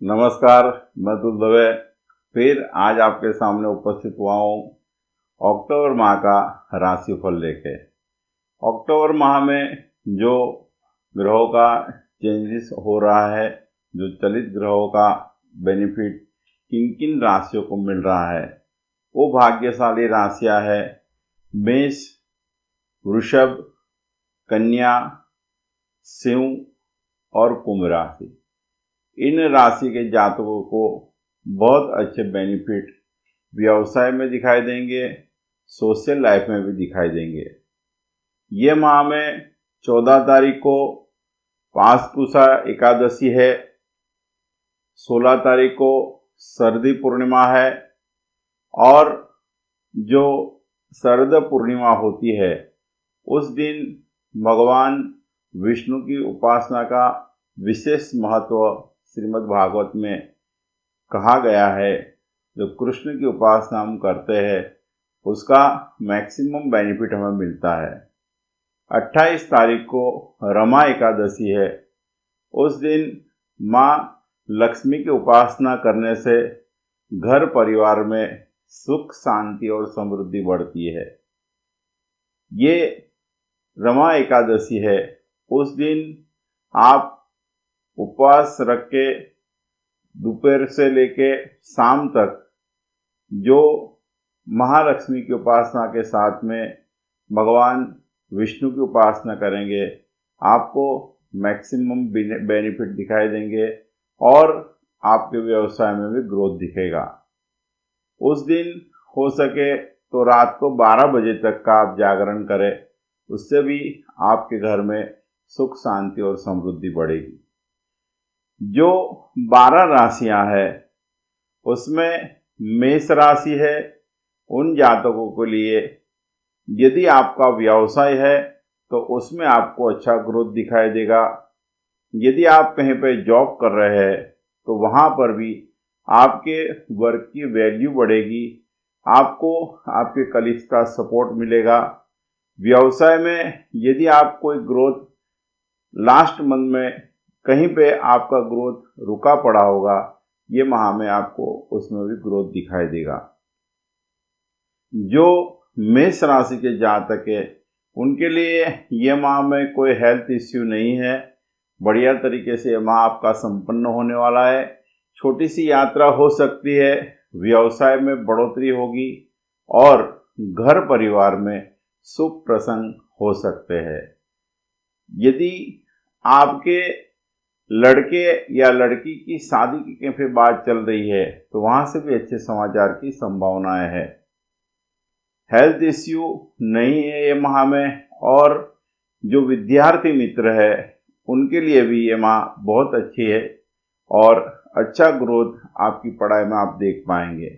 नमस्कार, मैं अतुल दवे फिर आज आपके सामने उपस्थित हुआ हूँ अक्टूबर माह का राशिफल लेके। अक्टूबर माह में जो ग्रहों का चेंजेस हो रहा है, जो चलित ग्रहों का बेनिफिट किन किन राशियों को मिल रहा है, वो भाग्यशाली राशियाँ है मेष, वृषभ, कन्या, सिंह और कुंभ राशि। इन राशि के जातकों को बहुत अच्छे बेनिफिट व्यवसाय में दिखाई देंगे, सोशल लाइफ में भी दिखाई देंगे। ये माह में 14 तारीख को पाशकुशा एकादशी है, 16 तारीख को शरदी पूर्णिमा है और जो शरद पूर्णिमा होती है उस दिन भगवान विष्णु की उपासना का विशेष महत्व श्रीमद् भागवत में कहा गया है। जो कृष्ण की उपासना हम करते हैं उसका मैक्सिमम बेनिफिट हमें मिलता है। 28 तारीख को रमा एकादशी है। उस दिन माँ लक्ष्मी की उपासना करने से घर परिवार में सुख, शांति और समृद्धि बढ़ती है। ये रमा एकादशी है, उस दिन आप उपवास रख के दोपहर से लेके शाम तक जो महालक्ष्मी की उपासना के साथ में भगवान विष्णु की उपासना करेंगे, आपको मैक्सिमम बेनिफिट दिखाई देंगे और आपके व्यवसाय में भी ग्रोथ दिखेगा। उस दिन हो सके तो रात को 12 बजे तक का आप जागरण करें, उससे भी आपके घर में सुख, शांति और समृद्धि बढ़ेगी। जो 12 राशियां हैं उसमें मेष राशि है। उन जातकों के लिए यदि आपका व्यवसाय है तो उसमें आपको अच्छा ग्रोथ दिखाई देगा। यदि आप कहीं पे जॉब कर रहे हैं तो वहाँ पर भी आपके वर्क की वैल्यू बढ़ेगी, आपको आपके कलीग्स का सपोर्ट मिलेगा। व्यवसाय में यदि आप कोई ग्रोथ लास्ट मंथ में कहीं पे आपका ग्रोथ रुका पड़ा होगा, ये माह में आपको उसमें भी ग्रोथ दिखाई देगा। जो मेष राशि के जातक है उनके लिए ये माह में कोई हेल्थ इश्यू नहीं है। बढ़िया तरीके से ये माह आपका संपन्न होने वाला है। छोटी सी यात्रा हो सकती है, व्यवसाय में बढ़ोतरी होगी और घर परिवार में सुख प्रसंग हो सकते हैं। यदि आपके लड़के या लड़की की शादी की कहीं पे बात चल रही है तो वहाँ से भी अच्छे समाचार की संभावनाएं है। हेल्थ इश्यू नहीं है ये माह में। और जो विद्यार्थी मित्र है उनके लिए भी ये माह बहुत अच्छी है और अच्छा ग्रोथ आपकी पढ़ाई में आप देख पाएंगे।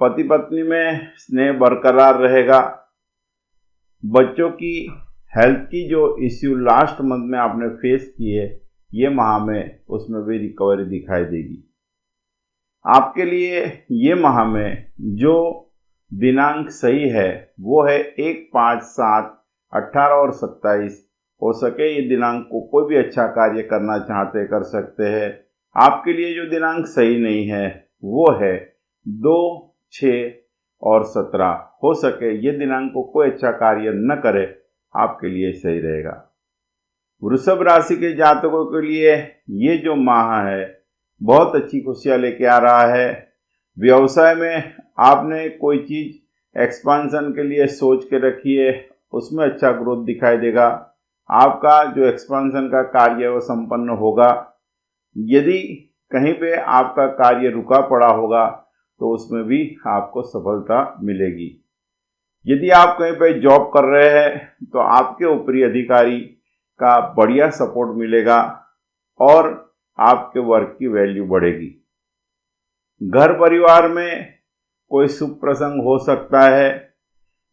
पति पत्नी में स्नेह बरकरार रहेगा। बच्चों की हेल्थ की जो इश्यू लास्ट मंथ में आपने फेस की है, ये माह में उसमें भी रिकवरी दिखाई देगी। आपके लिए ये माह में जो दिनांक सही है वो है 1, 5, 7, 18 और 27। हो सके ये दिनांक को कोई भी अच्छा कार्य करना चाहते कर सकते हैं। आपके लिए जो दिनांक सही नहीं है वो है 2, 6 और 17। हो सके ये दिनांक को कोई अच्छा कार्य न करे, आपके लिए सही रहेगा। वृषभ राशि के जातकों के लिए ये जो माह है बहुत अच्छी खुशियां लेके आ रहा है। व्यवसाय में आपने कोई चीज एक्सपांशन के लिए सोच के रखी है, उसमें अच्छा ग्रोथ दिखाई देगा। आपका जो एक्सपांशन का कार्य है वो संपन्न होगा। यदि कहीं पे आपका कार्य रुका पड़ा होगा तो उसमें भी आपको सफलता मिलेगी। यदि आप कहीं पे जॉब कर रहे हैं तो आपके ऊपरी अधिकारी का बढ़िया सपोर्ट मिलेगा और आपके वर्क की वैल्यू बढ़ेगी। घर परिवार में कोई शुभ प्रसंग हो सकता है।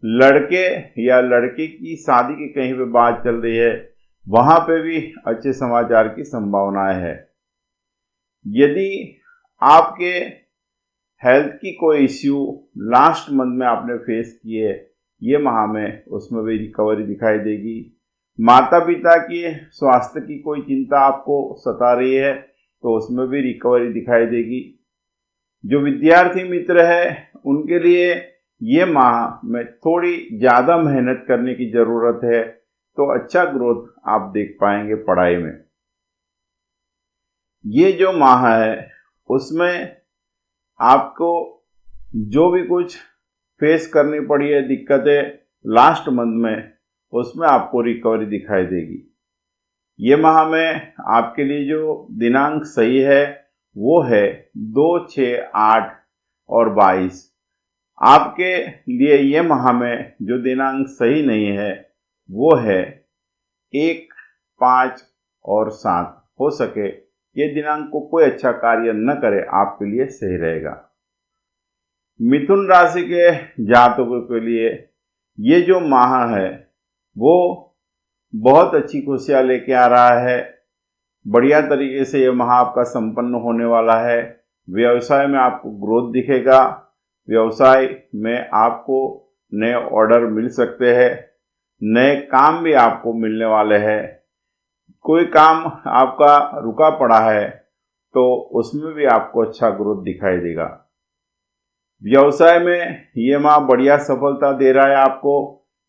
लड़के या लड़की की शादी की कहीं पे बात चल रही है, वहां पे भी अच्छे समाचार की संभावनाएं है। यदि आपके हेल्थ की कोई इश्यू लास्ट मंथ में आपने फेस किए, ये माह में उसमें भी रिकवरी दिखाई देगी। माता पिता की स्वास्थ्य की कोई चिंता आपको सता रही है, तो उसमें भी रिकवरी दिखाई देगी। जो विद्यार्थी मित्र है उनके लिए ये माह में थोड़ी ज़्यादा मेहनत करने की ज़रूरत है, तो अच्छा ग्रोथ आप देख पाएंगे पढ़ाई में। ये जो माह है उसमें आपको जो भी कुछ फेस करनी पड़ी है दिक्कतें लास्ट मंथ में, उसमें आपको रिकवरी दिखाई देगी। ये माह में आपके लिए जो दिनांक सही है वो है 2, 6, 8 और 22। आपके लिए ये माह में जो दिनांक सही नहीं है वो है 1, 5 और 7। हो सके ये दिनांक को कोई अच्छा कार्य न करे, आपके लिए सही रहेगा। मिथुन राशि के जातकों के लिए ये जो माह है वो बहुत अच्छी खुशियाँ लेके आ रहा है। बढ़िया तरीके से ये माह आपका संपन्न होने वाला है। व्यवसाय में आपको ग्रोथ दिखेगा। व्यवसाय में आपको नए ऑर्डर मिल सकते हैं। नए काम भी आपको मिलने वाले हैं। कोई काम आपका रुका पड़ा है तो उसमें भी आपको अच्छा ग्रोथ दिखाई देगा। व्यवसाय में ये माह बढ़िया सफलता दे रहा है आपको।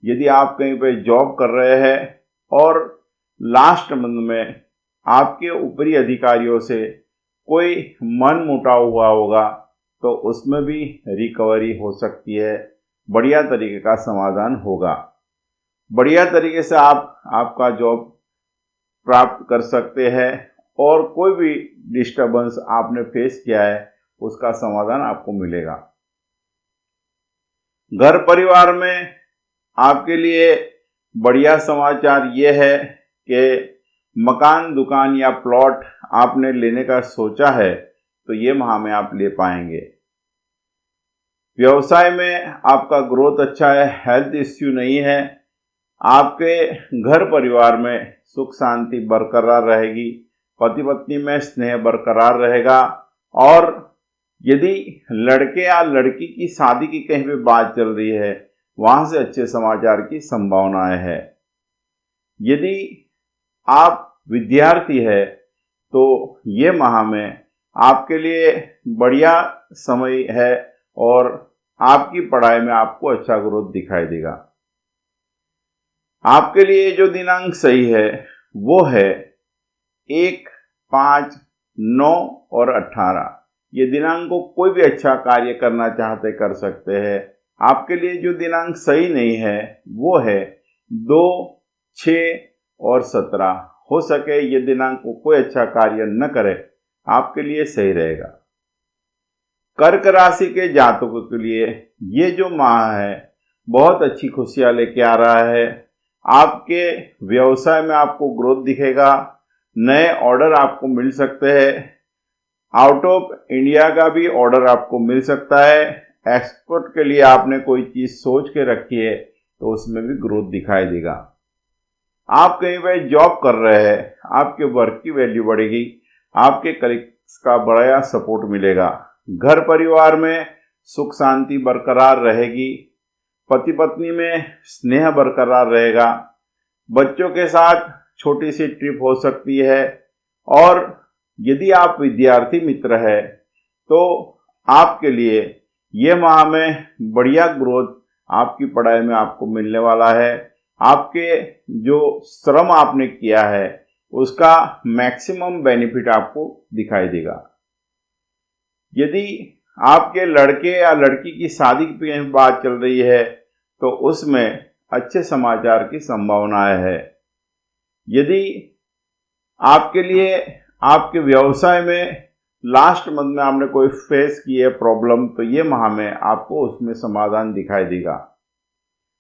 यदि आप कहीं पे जॉब कर रहे हैं और लास्ट मंथ में आपके ऊपरी अधिकारियों से कोई मन मुटाव हुआ होगा तो उसमें भी रिकवरी हो सकती है। बढ़िया तरीके का समाधान होगा। बढ़िया तरीके से आप आपका जॉब प्राप्त कर सकते हैं और कोई भी डिस्टर्बेंस आपने फेस किया है उसका समाधान आपको मिलेगा। घर परिवार में आपके लिए बढ़िया समाचार ये है कि मकान, दुकान या प्लॉट आपने लेने का सोचा है तो ये माह में आप ले पाएंगे। व्यवसाय में आपका ग्रोथ अच्छा है। हेल्थ इश्यू नहीं है। आपके घर परिवार में सुख शांति बरकरार रहेगी। पति पत्नी में स्नेह बरकरार रहेगा। और यदि लड़के या लड़की की शादी की कहीं पे बात चल रही है, वहां से अच्छे समाचार की संभावनाएं है। यदि आप विद्यार्थी है तो ये माह में आपके लिए बढ़िया समय है और आपकी पढ़ाई में आपको अच्छा ग्रोथ दिखाई देगा। आपके लिए जो दिनांक सही है वो है 1, 5, 9 और 18। ये दिनांक को कोई भी अच्छा कार्य करना चाहते कर सकते हैं। आपके लिए जो दिनांक सही नहीं है वो है 2, 6 और 17। हो सके ये दिनांक को कोई अच्छा कार्य न करे, आपके लिए सही रहेगा। कर्क राशि के जातकों के लिए ये जो माह है बहुत अच्छी खुशियां लेके आ रहा है। आपके व्यवसाय में आपको ग्रोथ दिखेगा। नए ऑर्डर आपको मिल सकते हैं। आउट ऑफ इंडिया का भी ऑर्डर आपको मिल सकता है। एक्सपोर्ट के लिए आपने कोई चीज़ सोच के रखी है तो उसमें भी ग्रोथ दिखाई देगा। आप कहीं पर जॉब कर रहे हैं, आपके वर्क की वैल्यू बढ़ेगी। आपके कलीग्स का बड़ा सपोर्ट मिलेगा। घर परिवार में सुख शांति बरकरार रहेगी। पति पत्नी में स्नेह बरकरार रहेगा। बच्चों के साथ छोटी सी ट्रिप हो सकती है। और यदि आप विद्यार्थी मित्र है तो आपके लिए ये माह में बढ़िया ग्रोथ आपकी पढ़ाई में आपको मिलने वाला है। आपके जो श्रम आपने किया है उसका मैक्सिमम बेनिफिट आपको दिखाई देगा। यदि आपके लड़के या लड़की की शादी की बात चल रही है तो उसमें अच्छे समाचार की संभावनाएं है। यदि आपके लिए आपके व्यवसाय में लास्ट मंथ में आपने कोई फेस की है प्रॉब्लम, तो ये माह में आपको उसमें समाधान दिखाई देगा।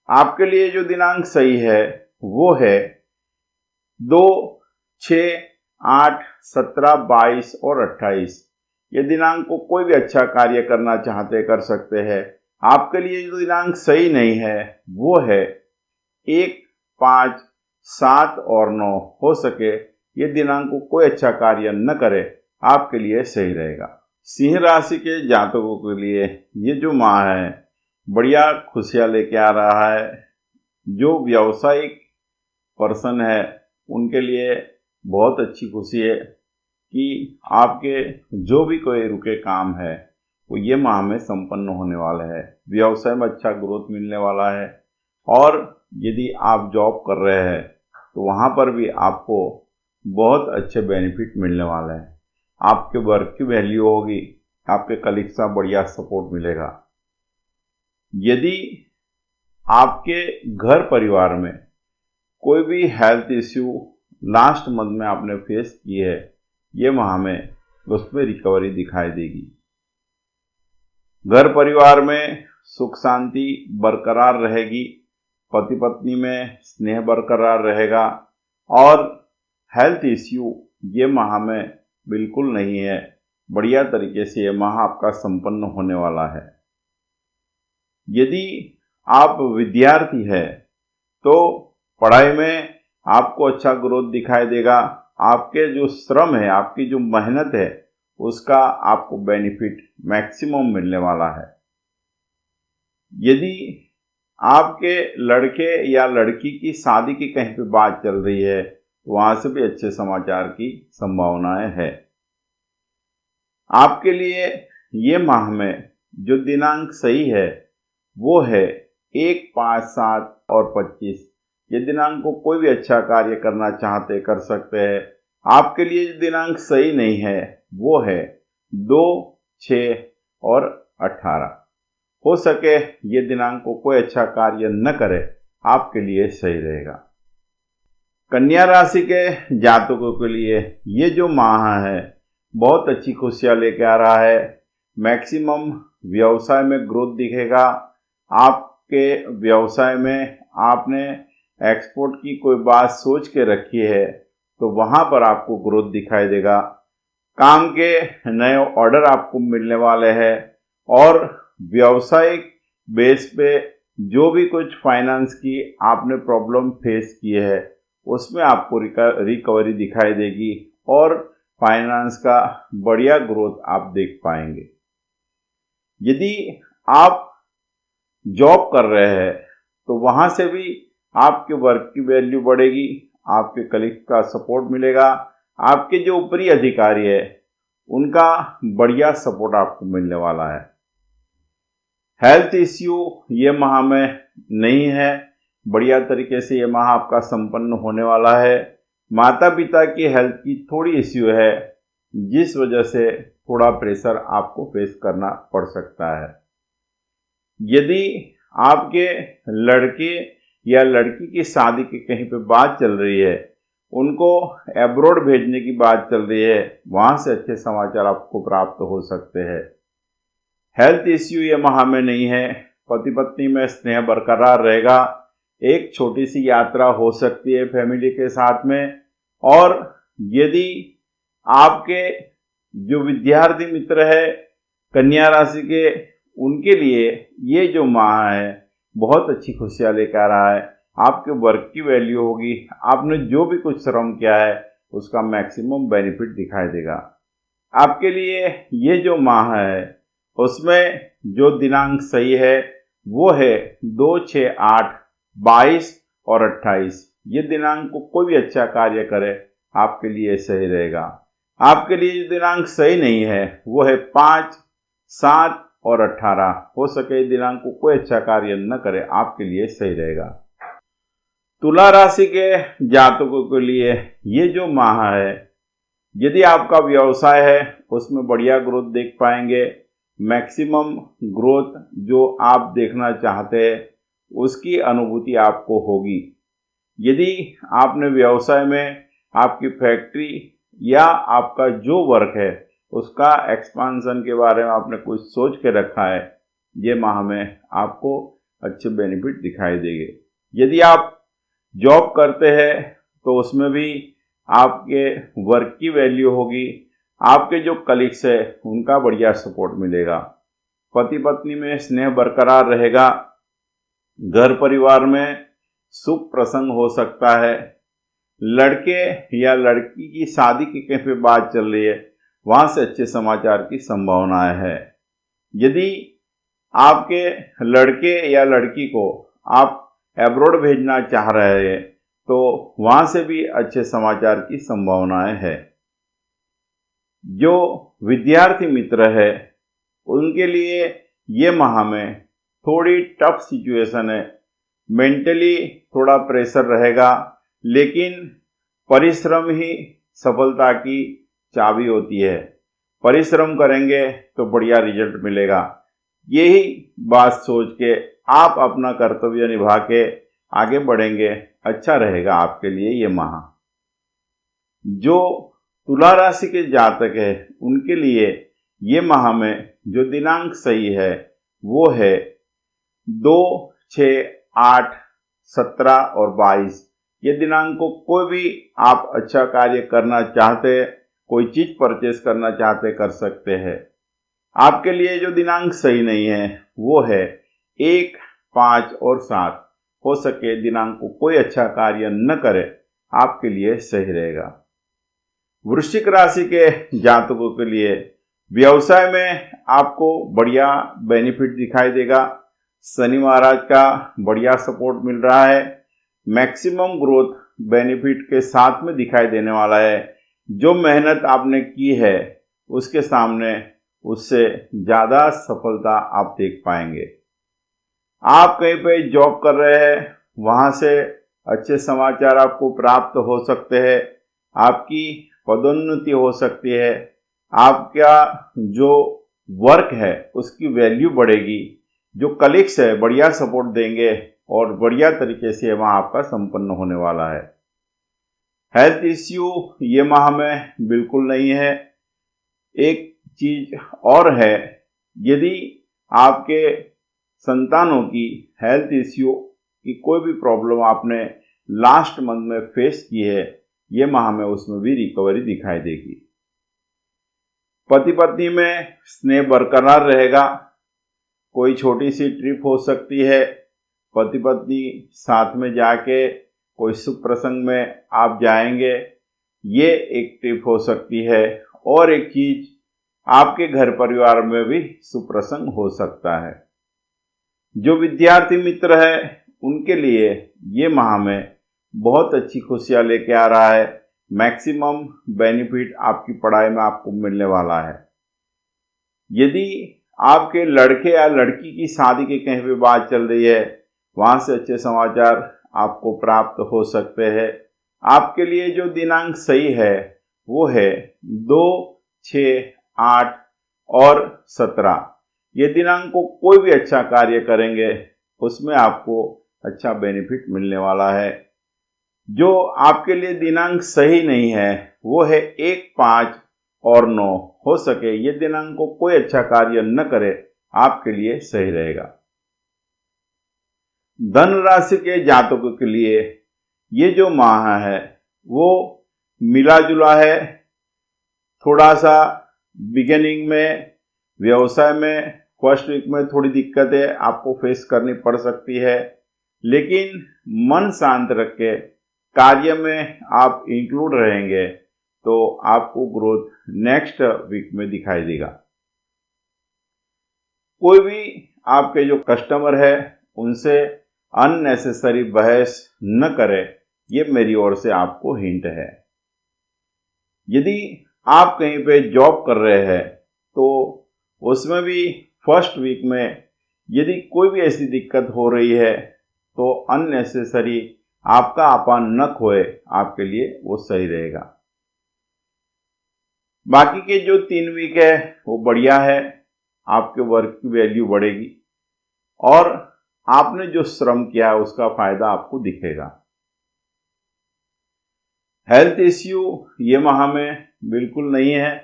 आपके लिए जो दिनांक सही है वो है 2, 6, 8, 17, 22 और 28। ये दिनांक को कोई भी अच्छा कार्य करना चाहते कर सकते हैं। आपके लिए जो दिनांक सही नहीं है वो है 1, 5, 7 और 9। हो सके ये दिनांक को कोई अच्छा कार्य न करे, आपके लिए सही रहेगा। सिंह राशि के जातकों के लिए ये जो माह है बढ़िया खुशियां लेके आ रहा है। जो व्यावसायिक पर्सन है उनके लिए बहुत अच्छी खुशी है। कि आपके जो भी कोई रुके काम है वो ये माह में संपन्न होने वाला है। व्यवसाय में अच्छा ग्रोथ मिलने वाला है और यदि आप जॉब कर रहे हैं तो वहाँ पर भी आपको बहुत अच्छे बेनिफिट मिलने वाले हैं। आपके वर्क की वैल्यू होगी, आपके कलीग्स का बढ़िया सपोर्ट मिलेगा। यदि आपके घर परिवार में कोई भी हेल्थ इश्यू लास्ट मंथ में आपने फेस की है, ये माह में उसमें रिकवरी दिखाई देगी। घर परिवार में सुख शांति बरकरार रहेगी, पति पत्नी में स्नेह बरकरार रहेगा और हेल्थ इश्यू ये माह में बिल्कुल नहीं है। बढ़िया तरीके से ये माह आपका संपन्न होने वाला है। यदि आप विद्यार्थी हैं तो पढ़ाई में आपको अच्छा ग्रोथ दिखाई देगा। आपके जो श्रम है, आपकी जो मेहनत है, उसका आपको बेनिफिट मैक्सिमम मिलने वाला है। यदि आपके लड़के या लड़की की शादी की कहीं पे बात चल रही है तो वहाँ से भी अच्छे समाचार की संभावनाएं है। आपके लिए ये माह में जो दिनांक सही है वो है 1, 5, 7 और 25। ये दिनांक को कोई भी अच्छा कार्य करना चाहते कर सकते हैं। आपके लिए जो दिनांक सही नहीं है वो है 2, 6 और 18। हो सके ये दिनांक को कोई अच्छा कार्य न करे, आपके लिए सही रहेगा। कन्या राशि के जातकों के लिए ये जो माह है बहुत अच्छी खुशियां लेके आ रहा है। मैक्सिमम व्यवसाय में ग्रोथ दिखेगा। आपके व्यवसाय में आपने एक्सपोर्ट की कोई बात सोच के रखी है तो वहाँ पर आपको ग्रोथ दिखाई देगा। काम के नए ऑर्डर आपको मिलने वाले हैं और व्यावसायिक बेस पे जो भी कुछ फाइनेंस की आपने प्रॉब्लम फेस की है उसमें आपको रिकवरी दिखाई देगी और फाइनेंस का बढ़िया ग्रोथ आप देख पाएंगे। यदि आप जॉब कर रहे हैं तो वहाँ से भी आपके वर्क की वैल्यू बढ़ेगी, आपके कलीग का सपोर्ट मिलेगा, आपके जो ऊपरी अधिकारी है उनका बढ़िया सपोर्ट आपको मिलने वाला है। हेल्थ इश्यू ये माह में नहीं है। बढ़िया तरीके से ये माह आपका संपन्न होने वाला है। माता पिता की हेल्थ की थोड़ी इश्यू है जिस वजह से थोड़ा प्रेशर आपको फेस करना पड़ सकता है। यदि आपके लड़के या लड़की की शादी की कहीं पे बात चल रही है, उनको एब्रॉड भेजने की बात चल रही है, वहाँ से अच्छे समाचार आपको प्राप्त हो सकते हैं। हेल्थ इश्यू ये माह में नहीं है। पति पत्नी में स्नेह बरकरार रहेगा। एक छोटी सी यात्रा हो सकती है फैमिली के साथ में। और यदि आपके जो विद्यार्थी मित्र है कन्या राशि के, उनके लिए ये जो माह है बहुत अच्छी खुशियां लेकर आ रहा है। आपके वर्क की वैल्यू होगी, आपने जो भी कुछ श्रम किया है उसका मैक्सिमम बेनिफिट दिखाई देगा। आपके लिए ये जो माह है उसमें जो दिनांक सही है वो है 2, 6, 8, 22 और 28। ये दिनांक को कोई भी अच्छा कार्य करे आपके लिए सही रहेगा। आपके लिए जो दिनांक सही नहीं है वो है 5, 7 और 18। हो सके दिनांक को कोई अच्छा कार्य न करे, आपके लिए सही रहेगा। तुला राशि के जातकों के लिए ये जो माह है, यदि आपका व्यवसाय है उसमें बढ़िया ग्रोथ देख पाएंगे। मैक्सिमम ग्रोथ जो आप देखना चाहते हैं उसकी अनुभूति आपको होगी। यदि आपने व्यवसाय में आपकी फैक्ट्री या आपका जो वर्क है उसका एक्सपांशन के बारे में आपने कुछ सोच के रखा है, ये माह में आपको अच्छे बेनिफिट दिखाई देंगे। यदि आप जॉब करते हैं तो उसमें भी आपके वर्क की वैल्यू होगी। आपके जो कलीग्स है उनका बढ़िया सपोर्ट मिलेगा। पति पत्नी में स्नेह बरकरार रहेगा। घर परिवार में सुख प्रसंग हो सकता है। लड़के या लड़की की शादी की कहीं पे बात चल रही है, वहाँ से अच्छे समाचार की संभावनाएं है। यदि आपके लड़के या लड़की को आप एब्रॉड भेजना चाह रहे हैं तो वहाँ से भी अच्छे समाचार की संभावनाएं है। जो विद्यार्थी मित्र है उनके लिए ये माह में थोड़ी टफ सिचुएशन है। मेंटली थोड़ा प्रेशर रहेगा, लेकिन परिश्रम ही सफलता की चाबी होती है। परिश्रम करेंगे तो बढ़िया रिजल्ट मिलेगा। यही बात सोच के आप अपना कर्तव्य निभा के आगे बढ़ेंगे, अच्छा रहेगा आपके लिए ये माह। जो तुला राशि के जातक है उनके लिए ये माह में जो दिनांक सही है वो है 2, 6, 8, 17 और 22। ये दिनांक को कोई भी आप अच्छा कार्य करना चाहते, कोई चीज परचेस करना चाहते, कर सकते हैं। आपके लिए जो दिनांक सही नहीं है वो है 1, 5 और 7। हो सके दिनांक को कोई अच्छा कार्य न करे, आपके लिए सही रहेगा। वृश्चिक राशि के जातकों के लिए व्यवसाय में आपको बढ़िया बेनिफिट दिखाई देगा। शनि महाराज का बढ़िया सपोर्ट मिल रहा है। मैक्सिमम ग्रोथ बेनिफिट के साथ में दिखाई देने वाला है। जो मेहनत आपने की है उसके सामने उससे ज़्यादा सफलता आप देख पाएंगे। आप कहीं पे जॉब कर रहे हैं, वहाँ से अच्छे समाचार आपको प्राप्त हो सकते हैं। आपकी पदोन्नति हो सकती है। आपका जो वर्क है उसकी वैल्यू बढ़ेगी। जो कलीग्स है बढ़िया सपोर्ट देंगे और बढ़िया तरीके से वहाँ आपका संपन्न होने वाला है। हेल्थ इश्यू ये माह में बिल्कुल नहीं है। एक चीज और है, यदि आपके संतानों की हेल्थ इश्यू की कोई भी प्रॉब्लम आपने लास्ट मंथ में फेस की है, ये माह में उसमें भी रिकवरी दिखाई देगी। पति पत्नी में स्नेह बरकरार रहेगा। कोई छोटी सी ट्रिप हो सकती है। पति पत्नी साथ में जाके कोई शुभ प्रसंग में आप जाएंगे, ये एक ट्रिप हो सकती है। और एक चीज, आपके घर परिवार में भी शुभ प्रसंग हो सकता है। जो विद्यार्थी मित्र है उनके लिए ये माह में बहुत अच्छी खुशियां लेके आ रहा है। मैक्सिमम बेनिफिट आपकी पढ़ाई में आपको मिलने वाला है। यदि आपके लड़के या लड़की की शादी के कहीं भी बात चल रही है, वहाँ से अच्छे समाचार आपको प्राप्त हो सकते हैं। आपके लिए जो दिनांक सही है वो है 2, 6, 8 और 17। ये दिनांक को कोई भी अच्छा कार्य करेंगे उसमें आपको अच्छा बेनिफिट मिलने वाला है। जो आपके लिए दिनांक सही नहीं है वो है 1, 5 और 9। हो सके ये दिनांक को कोई अच्छा कार्य न करे, आपके लिए सही रहेगा। धन राशि के जातकों के लिए ये जो माह है वो मिला जुला है। थोड़ा सा बिगिनिंग में व्यवसाय में फर्स्ट वीक में थोड़ी दिक्कतें आपको फेस करनी पड़ सकती है, लेकिन मन शांत रख के कार्य में आप इंक्लूड रहेंगे तो आपको ग्रोथ नेक्स्ट वीक में दिखाई देगा। कोई भी आपके जो कस्टमर है उनसे अननेसेसरी बहस न करें, ये मेरी ओर से आपको हिंट है। यदि आप कहीं पे जॉब कर रहे हैं तो उसमें भी फर्स्ट वीक में यदि कोई भी ऐसी दिक्कत हो रही है तो अननेसेसरी आपका अपान न खोए, आपके लिए वो सही रहेगा। बाकी के जो 3 वीक है वो बढ़िया है। आपके वर्क की वैल्यू बढ़ेगी और आपने जो श्रम किया है उसका फायदा आपको दिखेगा। हेल्थ इश्यू ये माह में बिल्कुल नहीं है।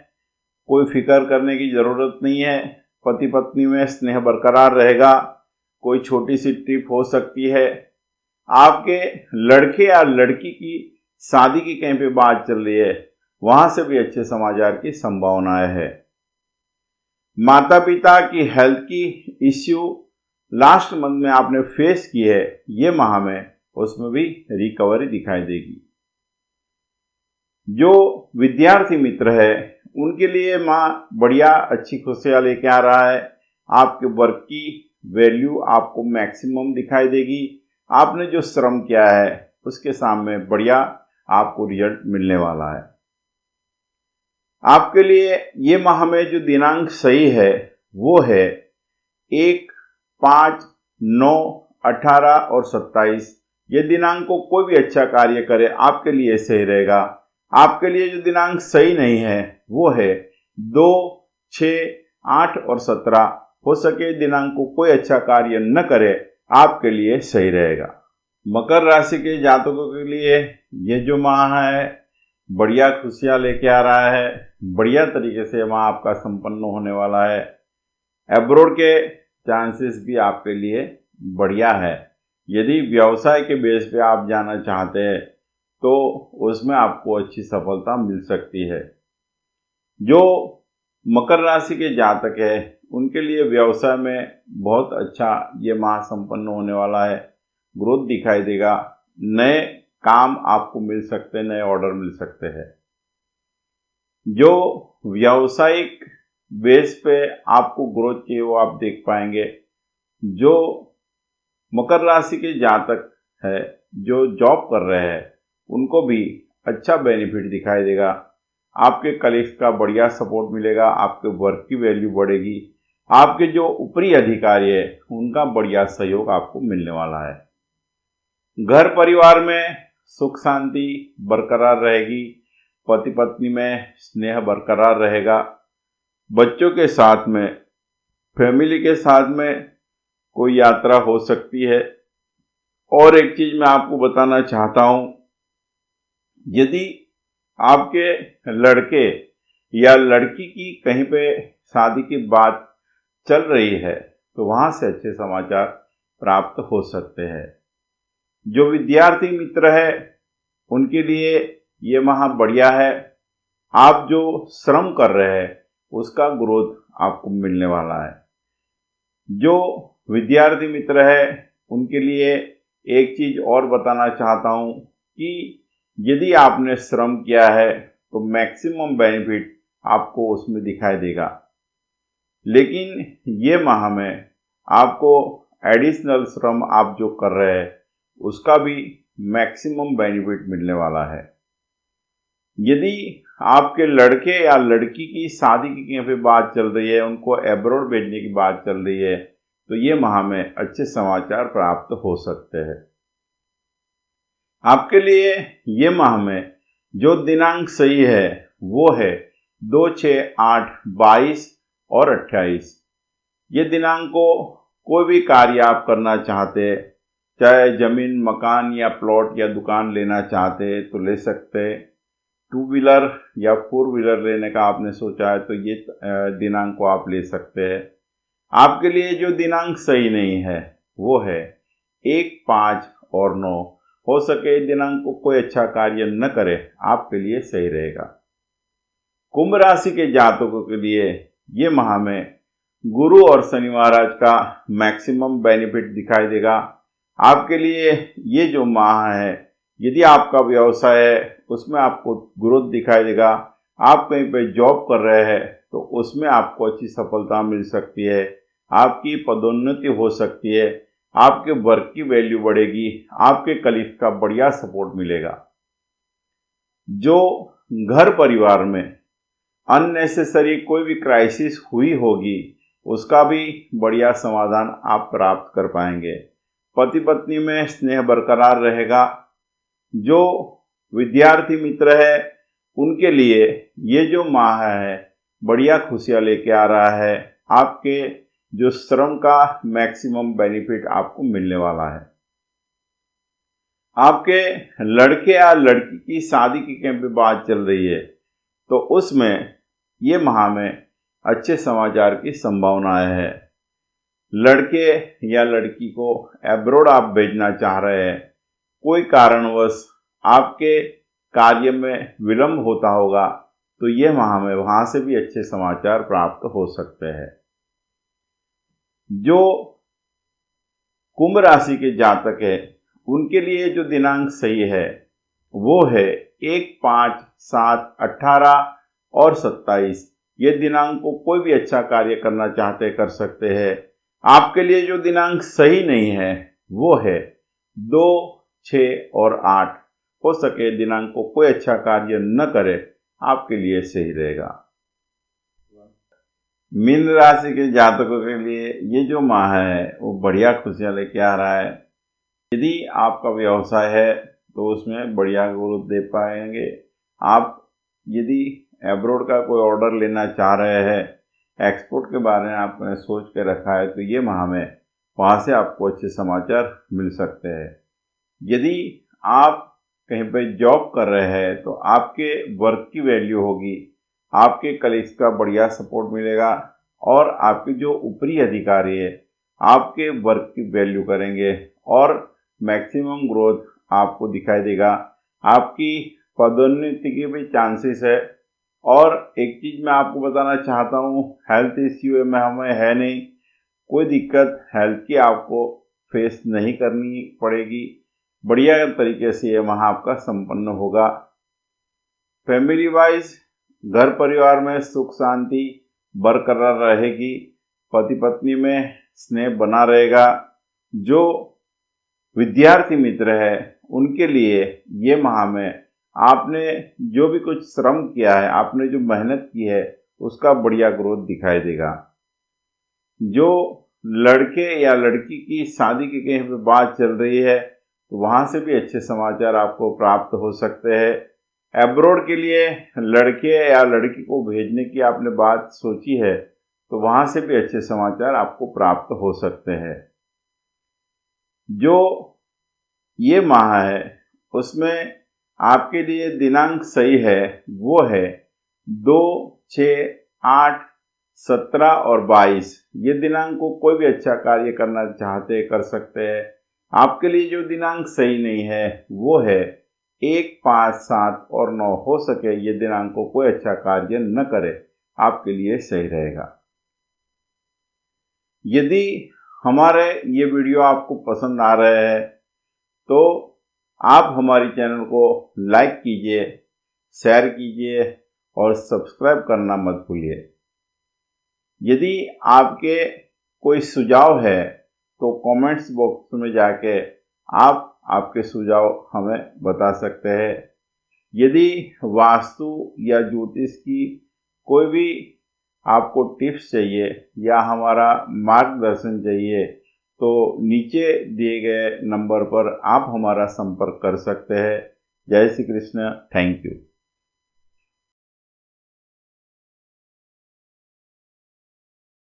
कोई फिक्र करने की जरूरत नहीं है। पति पत्नी में स्नेह बरकरार रहेगा। कोई छोटी सी ट्रिप हो सकती है। आपके लड़के या लड़की की शादी की कहीं पे बात चल रही है, वहां से भी अच्छे समाचार की संभावनाएं है। माता पिता की हेल्थ की इश्यू लास्ट मंथ में आपने फेस की है, ये माह में उसमें भी रिकवरी दिखाई देगी। जो विद्यार्थी मित्र है उनके लिए माह बढ़िया अच्छी खुशियां लेके आ रहा है। आपके वर्क की वैल्यू आपको मैक्सिमम दिखाई देगी। आपने जो श्रम किया है उसके सामने बढ़िया आपको रिजल्ट मिलने वाला है। आपके लिए ये माह में जो दिनांक सही है वो है 1, 5, 9, 18 और 27। ये दिनांक को कोई भी अच्छा कार्य करे आपके लिए सही रहेगा। आपके लिए जो दिनांक सही नहीं है वो है 2, 6, 8 और 17। हो सके दिनांक को कोई अच्छा कार्य न करे आपके लिए सही रहेगा। मकर राशि के जातकों के लिए ये जो माह है बढ़िया खुशियां लेके आ रहा है। बढ़िया तरीके से माह आपका संपन्न होने वाला है। एब्रोड के चांसेस भी आपके लिए बढ़िया है। यदि व्यवसाय के बेस पे आप जाना चाहते हैं तो उसमें आपको अच्छी सफलता मिल सकती है। जो मकर राशि के जातक है उनके लिए व्यवसाय में बहुत अच्छा ये माह संपन्न होने वाला है। ग्रोथ दिखाई देगा। नए काम आपको मिल सकते हैं, नए ऑर्डर मिल सकते हैं। जो व्यावसायिक बेस पे आपको ग्रोथ चाहिए वो आप देख पाएंगे। जो मकर राशि के जातक है जो जॉब कर रहे हैं उनको भी अच्छा बेनिफिट दिखाई देगा। आपके कलीग्स का बढ़िया सपोर्ट मिलेगा। आपके वर्क की वैल्यू बढ़ेगी। आपके जो ऊपरी अधिकारी है उनका बढ़िया सहयोग आपको मिलने वाला है। घर परिवार में सुख शांति बरकरार रहेगी। पति पत्नी में स्नेह बरकरार रहेगा। बच्चों के साथ में, फैमिली के साथ में कोई यात्रा हो सकती है। और एक चीज मैं आपको बताना चाहता हूं, यदि आपके लड़के या लड़की की कहीं पे शादी की बात चल रही है तो वहां से अच्छे समाचार प्राप्त हो सकते हैं। जो विद्यार्थी मित्र है उनके लिए ये माह बढ़िया है। आप जो श्रम कर रहे हैं उसका ग्रोथ आपको मिलने वाला है। जो विद्यार्थी मित्र है उनके लिए एक चीज और बताना चाहता हूं कि यदि आपने श्रम किया है तो मैक्सिमम बेनिफिट आपको उसमें दिखाई देगा। लेकिन ये माह में आपको एडिशनल श्रम आप जो कर रहे हैं उसका भी मैक्सिमम बेनिफिट मिलने वाला है। यदि आपके लड़के या लड़की की शादी की कहीं पे बात चल रही है, उनको एब्रॉड भेजने की बात चल रही है, तो ये माह में अच्छे समाचार प्राप्त हो सकते हैं। आपके लिए ये माह में जो दिनांक सही है वो है 2, 6, 8, 22 और 28। ये दिनांक को कोई भी कार्य आप करना चाहते हैं, चाहे जमीन, मकान या प्लॉट या दुकान लेना चाहते हैं तो ले सकते हैं। 2 व्हीलर या 4 व्हीलर लेने का आपने सोचा है तो ये दिनांक को आप ले सकते हैं। आपके लिए जो दिनांक सही नहीं है वो है 1, 5 और 9। हो सके दिनांक को कोई अच्छा कार्य न करे आपके लिए सही रहेगा। कुंभ राशि के जातकों के लिए ये माह में गुरु और शनि महाराज का मैक्सिमम बेनिफिट दिखाई देगा। आपके लिए ये जो माह है, यदि आपका व्यवसाय है उसमें आपको ग्रोथ दिखाई देगा। आप कहीं पे जॉब कर रहे हैं तो उसमें आपको अच्छी सफलता मिल सकती है। आपकी पदोन्नति हो सकती है। आपके वर्क की वैल्यू बढ़ेगी। आपके कलीग का बढ़िया सपोर्ट मिलेगा। जो घर परिवार में अननेसेसरी कोई भी क्राइसिस हुई होगी उसका भी बढ़िया समाधान आप प्राप्त कर पाएंगे। पति पत्नी में स्नेह बरकरार रहेगा। जो विद्यार्थी मित्र है उनके लिए ये जो माह है बढ़िया खुशियां लेके आ रहा है। आपके जो श्रम का मैक्सिमम बेनिफिट आपको मिलने वाला है। आपके लड़के या लड़की की शादी की कहीं पे बात चल रही है तो उसमें ये माह में अच्छे समाचार की संभावनाएं है। लड़के या लड़की को एब्रॉड आप भेजना चाह रहे हैं, कोई कारणवश आपके कार्य में विलंब होता होगा तो ये माह में वहां से भी अच्छे समाचार प्राप्त हो सकते हैं। जो कुंभ राशि के जातक है उनके लिए जो दिनांक सही है वो है 1, 5, 7, 18 और 27। ये दिनांक को कोई भी अच्छा कार्य करना चाहते कर सकते हैं। आपके लिए जो दिनांक सही नहीं है वो है 2, 6 और 8। हो सके दिनांक को कोई अच्छा कार्य न करे आपके लिए सही रहेगा। मीन राशि के जातकों के लिए ये जो माह है वो बढ़िया खुशियां लेके आ रहा है। यदि आपका व्यवसाय है तो उसमें बढ़िया ग्रोथ दे पाएंगे। आप यदि एब्रोड का कोई ऑर्डर लेना चाह रहे हैं, एक्सपोर्ट के बारे में आपने सोच के रखा है, तो ये माह में वहाँ से आपको अच्छे समाचार मिल सकते हैं। यदि आप कहीं पर जॉब कर रहे हैं तो आपके वर्क की वैल्यू होगी, आपके कलीग्स का बढ़िया सपोर्ट मिलेगा और आपके जो ऊपरी अधिकारी है आपके वर्क की वैल्यू करेंगे और मैक्सिमम ग्रोथ आपको दिखाई देगा। आपकी पदोन्नति के भी चांसेस है। और एक चीज़ मैं आपको बताना चाहता हूँ, हेल्थ इश्यू में हमें है नहीं, कोई दिक्कत हेल्थ की आपको फेस नहीं करनी पड़ेगी। बढ़िया तरीके से ये माह आपका संपन्न होगा। फैमिली वाइज घर परिवार में सुख शांति बरकरार रहेगी। पति पत्नी में स्नेह बना रहेगा। जो विद्यार्थी मित्र है उनके लिए ये माह में आपने जो भी कुछ श्रम किया है, आपने जो मेहनत की है, उसका बढ़िया ग्रोथ दिखाई देगा। जो लड़के या लड़की की शादी की कहीं पे बात चल रही है तो वहाँ से भी अच्छे समाचार आपको प्राप्त हो सकते हैं। एब्रोड के लिए लड़के या लड़की को भेजने की आपने बात सोची है तो वहाँ से भी अच्छे समाचार आपको प्राप्त हो सकते हैं। जो ये माह है उसमें आपके लिए दिनांक सही है, वो है 2, 6, 8, 17 और 22। ये दिनांक को कोई भी अच्छा कार्य करना चाहते कर सकते हैं। आपके लिए जो दिनांक सही नहीं है वो है 1, 5, 7 और 9। हो सके ये दिनांक को कोई अच्छा कार्य न करे, आपके लिए सही रहेगा। यदि हमारे ये वीडियो आपको पसंद आ रहे हैं तो आप हमारी चैनल को लाइक कीजिए, शेयर कीजिए और सब्सक्राइब करना मत भूलिए। यदि आपके कोई सुझाव है तो कमेंट्स बॉक्स में जाके आप आपके सुझाव हमें बता सकते हैं। यदि वास्तु या ज्योतिष की कोई भी आपको टिप्स चाहिए या हमारा मार्गदर्शन चाहिए तो नीचे दिए गए नंबर पर आप हमारा संपर्क कर सकते हैं। जय श्री कृष्ण। Thank you.